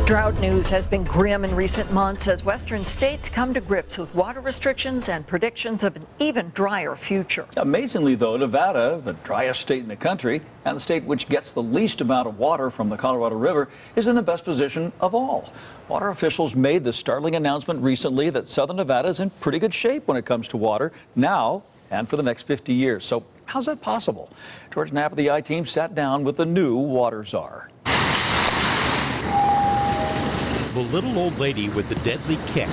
Drought news has been grim in recent months as western states come to grips with water restrictions and predictions of an even drier future. Amazingly, though, Nevada, the driest state in the country, and the state which gets the least amount of water from the Colorado River, is in the best position of all. Water officials made the startling announcement recently that southern Nevada is in pretty good shape when it comes to water now and for the next 50 years. So how's that possible? George Knapp of the I-Team sat down with the new water czar. The little old lady with the deadly kick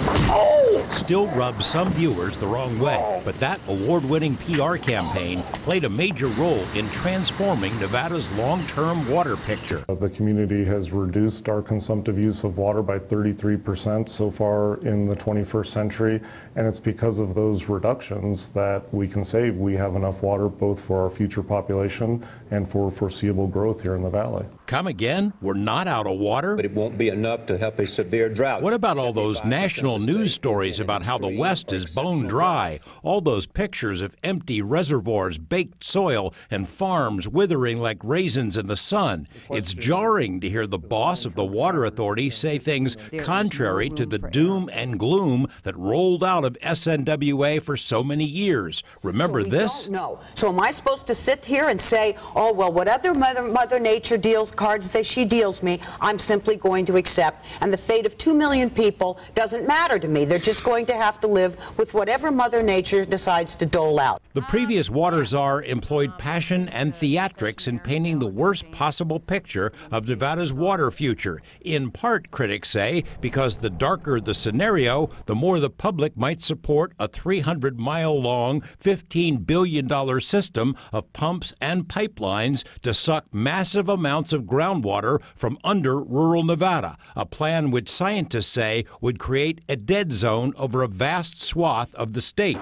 still rubs some viewers the wrong way, but that award-winning PR campaign played a major role in transforming Nevada's long-term water picture. The community has reduced our consumptive use of water by 33% so far in the 21st century, and it's because of those reductions that we can say we have enough water both for our future population and for foreseeable growth here in the valley. Come again? We're not out of water? But it won't be enough to help a severe drought. What about all those national news stories about how the West is bone dry? All those pictures of empty reservoirs, baked soil, and farms withering like raisins in the sun. It's jarring to hear the boss of the Water Authority say things contrary to the doom and gloom that rolled out of SNWA for so many years. Remember this? No. So am I supposed to sit here and say, oh, well, whatever Mother Nature deals cards that she deals me, I'm simply going to accept, and the fate of 2 million people doesn't matter to me. They're just going to have to live with whatever Mother Nature decides to dole out. The previous water czar employed passion and theatrics in painting the worst possible picture of Nevada's water future, in part, critics say, because the darker the scenario, the more the public might support a 300-mile-long, $15 billion system of pumps and pipelines to suck massive amounts of groundwater from under rural Nevada, a plan which scientists say would create a dead zone over a vast swath of the state.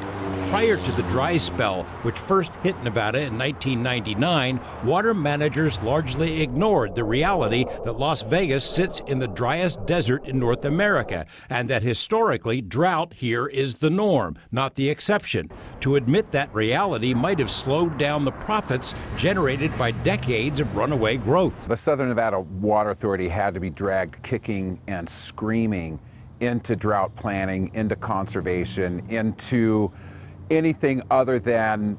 Prior to the dry spell, which first hit Nevada in 1999, water managers largely ignored the reality that Las Vegas sits in the driest desert in North America, and that historically drought here is the norm, not the exception. To admit that reality might have slowed down the profits generated by decades of runaway growth. The Southern Nevada Water Authority had to be dragged kicking and screaming into drought planning, into conservation, into anything other than,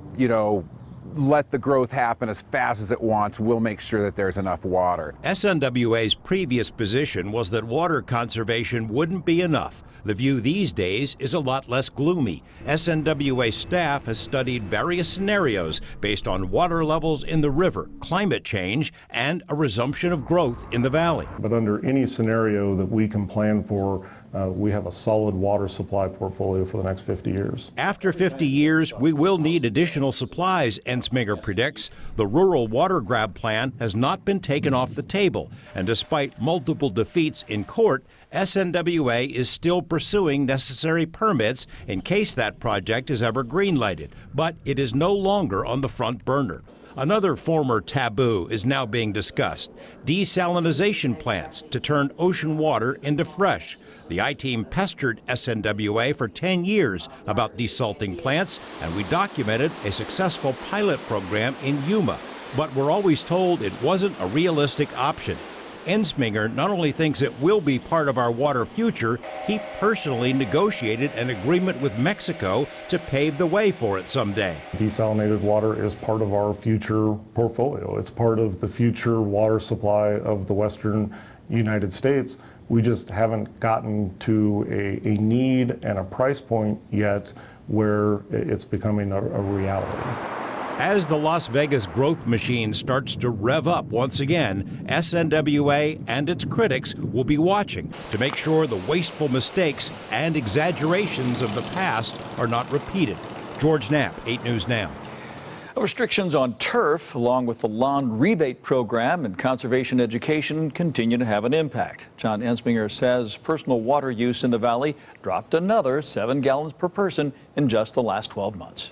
let the growth happen as fast as it wants. We'll make sure that there's enough water. SNWA's previous position was that water conservation wouldn't be enough. The view these days is a lot less gloomy. SNWA staff has studied various scenarios based on water levels in the river, climate change, and a resumption of growth in the valley. But under any scenario that we can plan for, we have a solid water supply portfolio for the next 50 years. After 50 years, we will need additional supplies, Ensminger predicts. The rural water grab plan has not been taken off the table, and despite multiple defeats in court, SNWA is still pursuing necessary permits in case that project is ever green-lighted, but it is no longer on the front burner. Another former taboo is now being discussed: desalinization plants to turn ocean water into fresh. The I-Team pestered SNWA for 10 years about desalting plants, and we documented a successful pilot program in Yuma. But we're always told it wasn't a realistic option. Ensminger not only thinks it will be part of our water future, he personally negotiated an agreement with Mexico to pave the way for it someday. Desalinated water is part of our future portfolio. It's part of the future water supply of the western United States. We just haven't gotten to a need and a price point yet where it's becoming a reality. As the Las Vegas growth machine starts to rev up once again, SNWA and its critics will be watching to make sure the wasteful mistakes and exaggerations of the past are not repeated. George Knapp, 8 News Now. Restrictions on turf, along with the lawn rebate program and conservation education, continue to have an impact. John Ensminger says personal water use in the valley dropped another 7 gallons per person in just the last 12 months.